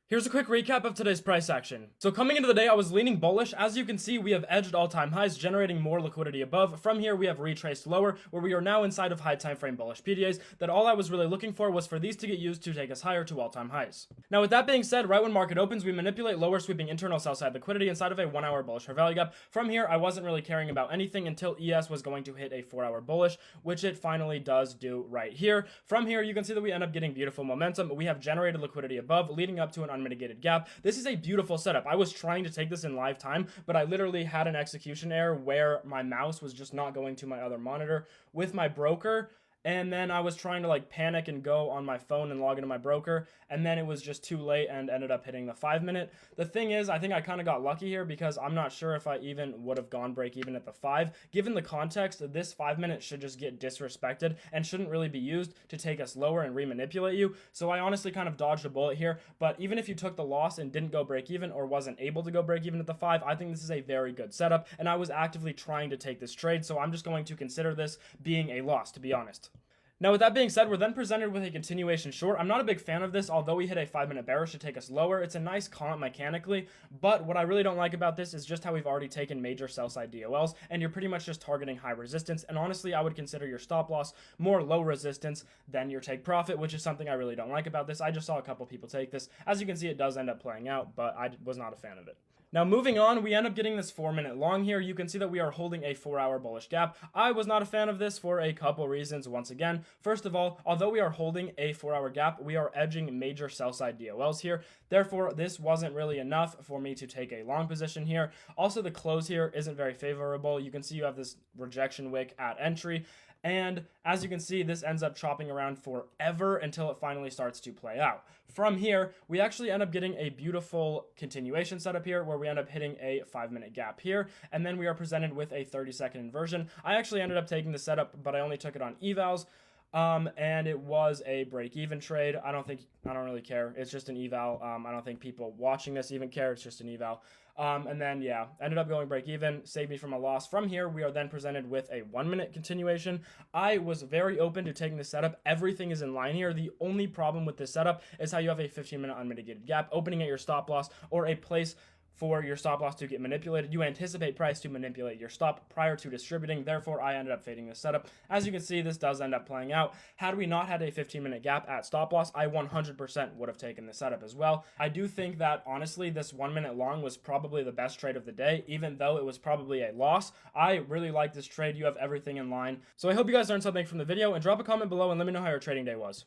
Here's a quick recap of today's price action. So coming into the day, I was leaning bullish. As you can see, we have edged all-time highs, generating more liquidity above. From here, we have retraced lower, where we are now inside of high time frame bullish PDAs. That all I was really looking for was for these to get used to take us higher to all-time highs. Now, with that being said, right when market opens, we manipulate lower sweeping internal sell-side liquidity inside of a 1-hour bullish fair value gap. From here, I wasn't really caring about anything until ES was going to hit a 4-hour bullish, which it finally does do right here. From here, you can see that we end up getting beautiful momentum. We have generated liquidity above, leading up to an unmitigated gap. This is a beautiful setup. I was trying to take this in live time, but I literally had an execution error where my mouse was just not going to my other monitor with my broker. And then I was trying to like panic and go on my phone and log into my broker. And then it was just too late and ended up hitting the 5-minute. The thing is, I think I kind of got lucky here because I'm not sure if I even would have gone break even at the 5. Given the context, this 5-minute should just get disrespected and shouldn't really be used to take us lower and remanipulate you. So I honestly kind of dodged a bullet here. But even if you took the loss and didn't go break even or wasn't able to go break even at the 5, I think this is a very good setup. And I was actively trying to take this trade. So I'm just going to consider this being a loss, to be honest. Now, with that being said, we're then presented with a continuation short. I'm not a big fan of this, although we hit a 5-minute bearish to take us lower. It's a nice comp mechanically, but what I really don't like about this is just how we've already taken major sell-side DOLs, and you're pretty much just targeting high resistance. And honestly, I would consider your stop loss more low resistance than your take profit, which is something I really don't like about this. I just saw a couple people take this. As you can see, it does end up playing out, but I was not a fan of it. Now, moving on, we end up getting this 4-minute long here. You can see that we are holding a 4-hour bullish gap. I was not a fan of this for a couple reasons. Once again, first of all, although we are holding a 4-hour gap, we are edging major sell-side DOLs here. Therefore, this wasn't really enough for me to take a long position here. Also, the close here isn't very favorable. You can see you have this rejection wick at entry. And as you can see, this ends up chopping around forever until it finally starts to play out. From here, we actually end up getting a beautiful continuation setup here where we end up hitting a 5-minute gap here. And then we are presented with a 30-second inversion. I actually ended up taking the setup, but I only took it on evals. And it was a break-even trade. I don't really care. It's just an eval. I don't think people watching this even care. It's just an eval. And then, yeah, ended up going break-even, saved me from a loss. From here, we are then presented with a 1-minute continuation. I was very open to taking the setup. Everything is in line here. The only problem with this setup is how you have a 15-minute unmitigated gap, opening at your stop loss, or a place for your stop loss to get manipulated. You anticipate price to manipulate your stop prior to distributing. Therefore, I ended up fading this setup. As you can see, this does end up playing out. Had we not had a 15-minute gap at stop loss, I 100% would have taken this setup as well. I do think that, honestly, this 1-minute long was probably the best trade of the day, even though it was probably a loss. I really like this trade. You have everything in line. So I hope you guys learned something from the video, and drop a comment below and let me know how your trading day was.